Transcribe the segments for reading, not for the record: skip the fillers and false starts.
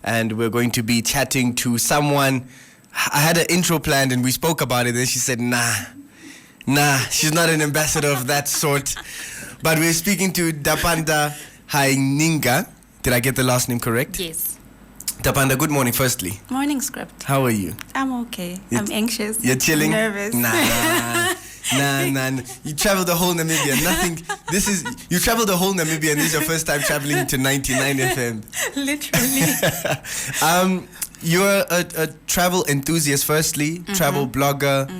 and we're going to be chatting to someone. I had an intro planned and we spoke about it, and she said, nah, she's not an ambassador of that sort. But we're speaking to Ndapanda Haininga. Did I get the last name correct? Yes. Ndapanda, good morning, firstly. Morning, Script. How are you? I'm okay. I'm anxious. You're chilling? Nervous. Nah. You traveled the whole Namibia. You traveled the whole Namibia, and this is your first time traveling to 99 FM. Literally. You're a travel enthusiast, firstly, travel blogger,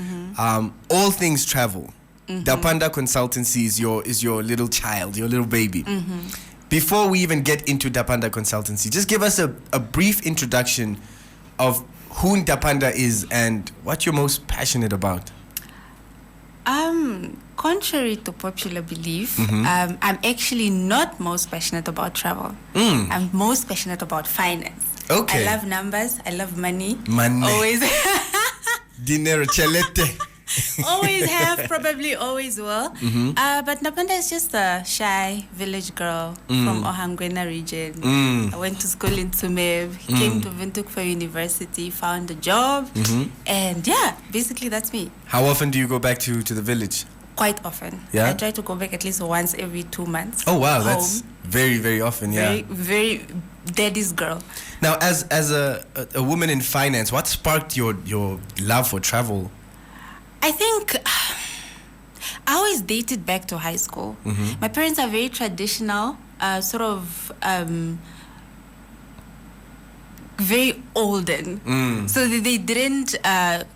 all things travel. Ndapanda Consultancy is your little child, your little baby. Before we even get into Ndapanda Consultancy, just give us a brief introduction of who Ndapanda is and what you're most passionate about. Contrary to popular belief, I'm actually not most passionate about travel. I'm most passionate about finance. Okay. I love numbers. I love money. Always. Dinero, chelete. Always have, probably always will. But Ndapanda is just a shy village girl from Ohangwena region. I went to school in Tsumeb, came to Windhoek for university, found a job, and yeah, basically that's me. How often do you go back to the village? Quite often. Yeah? I try to go back at least once every 2 months. Oh wow, home. that's very, very often, yeah. Very, very daddy's girl. Now, as a woman in finance, what sparked your love for travel? I think I always dated back to high school. My parents are very traditional, sort of very olden. So they didn't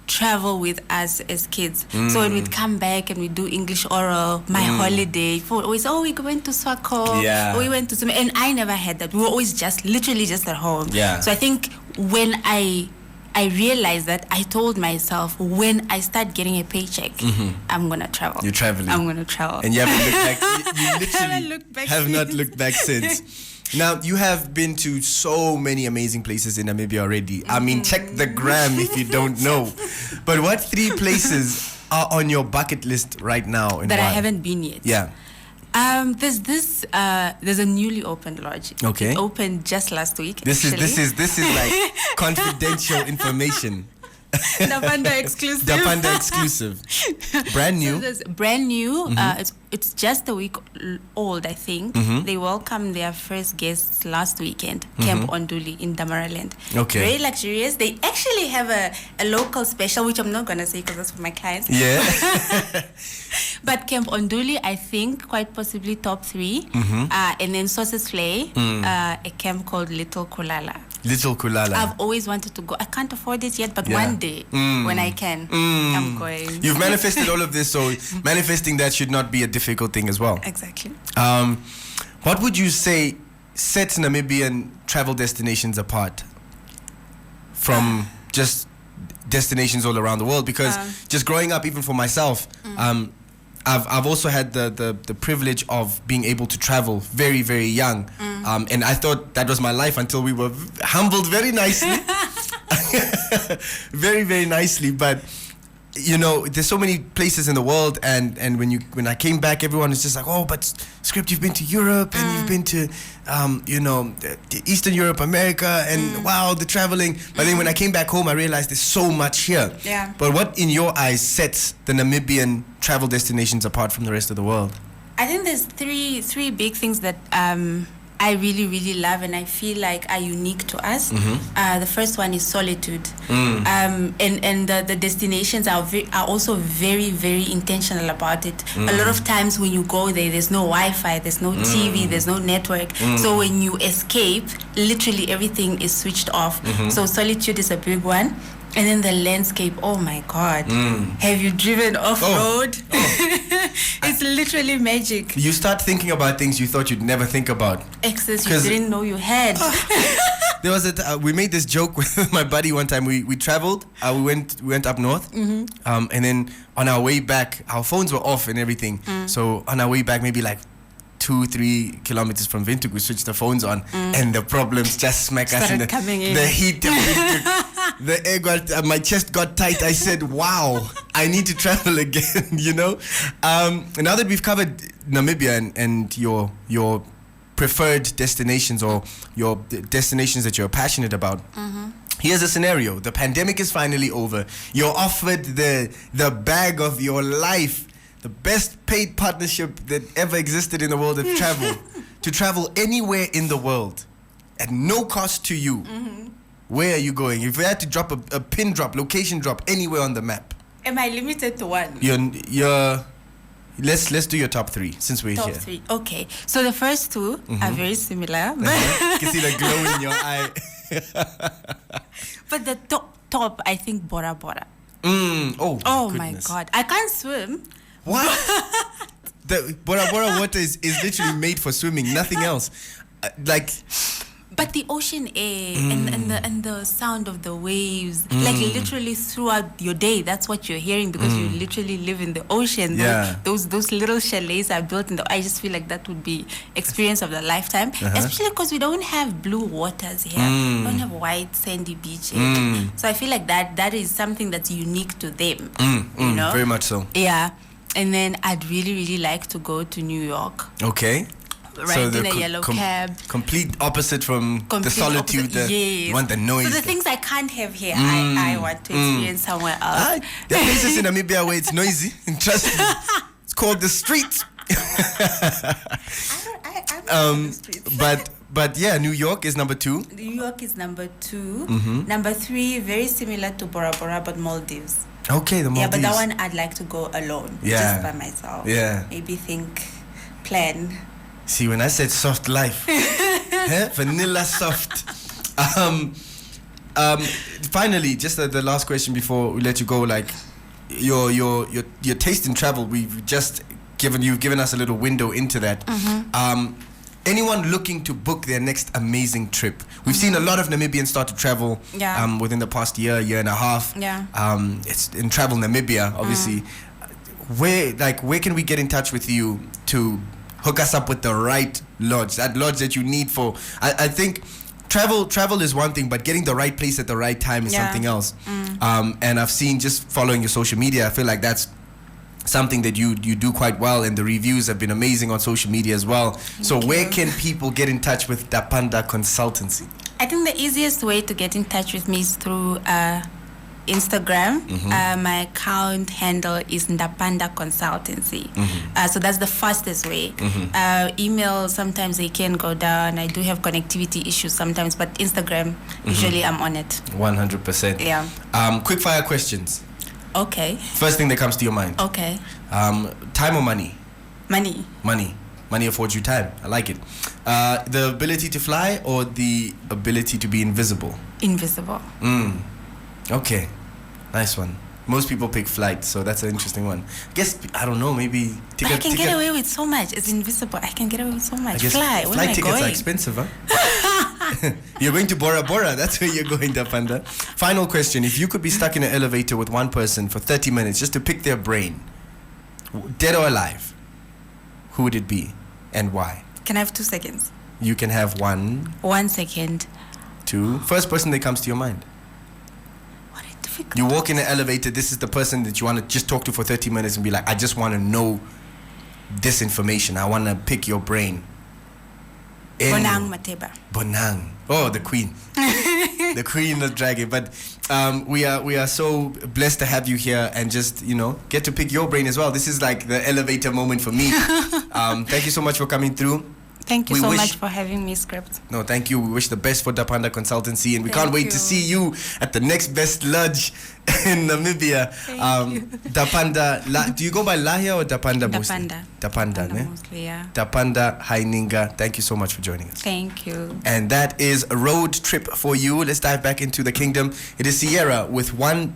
travel with us as kids. So when we'd come back and we'd do English oral, my holiday, always, we went to Swako, we went to some, and I never had that. We were always literally just at home. Yeah. So I think when I realized that, I told myself, when I start getting a paycheck, I'm gonna travel. You're traveling. I'm gonna travel. And you haven't looked back. You literally have not looked back since. Now, you have been to so many amazing places in Namibia already. I mean, check the gram if you don't know. But what 3 places are on your bucket list right now? That I haven't been yet? Yeah. There's a newly opened lodge. Okay. It opened just last week. This is like confidential information. Ndapanda exclusive. Ndapanda exclusive. Brand new. So brand new. It's just a week old, I think. They welcomed their first guests last weekend. Camp Onduli in Damaraland. Okay. Very luxurious. They actually have a local special, which I'm not gonna say because that's for my clients. Yeah. But Camp Onduli, I think, quite possibly top 3. And then Sources Flay, a camp called Little Kulala. Little Kulala. I've always wanted to go. I can't afford it yet, but one day, when I can, I'm going. You've manifested all of this, so manifesting that should not be a difficult thing as well. Exactly. What would you say sets Namibian travel destinations apart from just destinations all around the world? Because just growing up, even for myself, I've also had the privilege of being able to travel very, very young. And I thought that was my life until we were humbled very nicely. Very, very nicely. But, you know, there's so many places in the world. And when I came back, everyone is just like, oh, but Script, you've been to Europe and you've been to, Eastern Europe, America, and wow, the traveling. But then when I came back home, I realized there's so much here. Yeah. But what, in your eyes, sets the Namibian travel destinations apart from the rest of the world? I think there's three big things that I really, really love and I feel like are unique to us. The first one is solitude. And the destinations are also very, very intentional about it. A lot of times when you go there, there's no Wi-Fi, there's no TV, there's no network. So when you escape, literally everything is switched off. So solitude is a big one. And then the landscape, oh my God. Have you driven off-road? It's literally magic. You start thinking about things you thought you'd never think about. Access you didn't know you had. There was we made this joke with my buddy one time. We traveled. We went up north. And then on our way back, our phones were off and everything. So on our way back, maybe like 2-3 kilometers from Windhoek, we switched the phones on, and the problems just smack us in the heat of Windhoek. The air got, my chest got tight. I said, wow, I need to travel again, you know? Now that we've covered Namibia and your preferred destinations or your destinations that you're passionate about. Here's a scenario. The pandemic is finally over. You're offered the bag of your life, the best paid partnership that ever existed in the world of travel, to travel anywhere in the world at no cost to you. Where are you going? If you had to drop a pin drop, location drop anywhere on the map. Am I limited to one? You're let's do your top 3 since we're Top here. 3. Okay. So the first 2 are very similar. You can see the glow in your eye. But the top, I think Bora Bora. Oh my God. I can't swim. What? The Bora Bora water is literally made for swimming, nothing else. But the ocean air and the sound of the waves, like literally throughout your day, that's what you're hearing because you literally live in the ocean. Yeah. Those little chalets are built in the. I just feel like that would be experience of the lifetime, especially because we don't have blue waters here. We don't have white sandy beaches. So I feel like that is something that's unique to them. You know, very much so. Yeah, and then I'd really really like to go to New York. Okay. Ride in a yellow cab. Complete opposite from the solitude. You want the noise. So the things I can't have here, I want to experience somewhere else. There are places in Namibia where it's noisy. And trust me, it's called the streets. I'm the streets. But yeah, New York is number 2. New York is number 2. Number 3, very similar to Bora Bora, but Maldives. Okay, the Maldives. Yeah, but that one I'd like to go alone, just by myself. Yeah. Maybe plan. See, when I said soft life, vanilla soft. Finally, just the last question before we let you go, like your taste in travel. We've just given us a little window into that. Anyone looking to book their next amazing trip? We've seen a lot of Namibians start to travel within the past year and a half. Yeah. It's in Travel Namibia, obviously. Where can we get in touch with you to hook us up with the right lodge, that lodge that you need for? I think travel is one thing, but getting the right place at the right time is something else. And I've seen, just following your social media, I feel like that's something that you do quite well, and the reviews have been amazing on social media as well. So where can people get in touch with Ndapanda Consultancy? I think the easiest way to get in touch with me is through Instagram. My account handle is Ndapanda Consultancy. So that's the fastest way. Email, sometimes they can go down. I do have connectivity issues sometimes, but Instagram, usually I'm on it. 100%. Yeah. Quick fire questions. Okay. First thing that comes to your mind. Okay. Time or money? Money. Money affords you time. I like it. The ability to fly or the ability to be invisible? Invisible. Okay. Nice one. Most people pick flight, so that's an interesting one. I don't know, maybe... I can get away with so much. It's invisible. I can get away with so much. Flight tickets going? are expensive, huh? You're going to Bora Bora. That's where you're going, Ndapanda. Final question. If you could be stuck in an elevator with one person for 30 minutes just to pick their brain, dead or alive, who would it be and why? Can I have 2 seconds? You can have 1 second. 2. First person that comes to your mind. You walk in an elevator, this is the person that you want to just talk to for 30 minutes and be like, I just want to know this information. I want to pick your brain. Bonang Mateba. Bonang. Oh, the queen. The queen of dragon. But we are so blessed to have you here and just, get to pick your brain as well. This is like the elevator moment for me. Thank you so much for coming through. Thank you so much for having me, Script. No, thank you. We wish the best for Ndapanda Consultancy, and we can't wait to see you at the next best lodge in Namibia. Ndapanda, do you go by Lahia or Ndapanda mostly? Ndapanda, mostly, yeah. Ndapanda Haininga, thank you so much for joining us. Thank you. And that is a road trip for you. Let's dive back into the kingdom. It is Sierra with one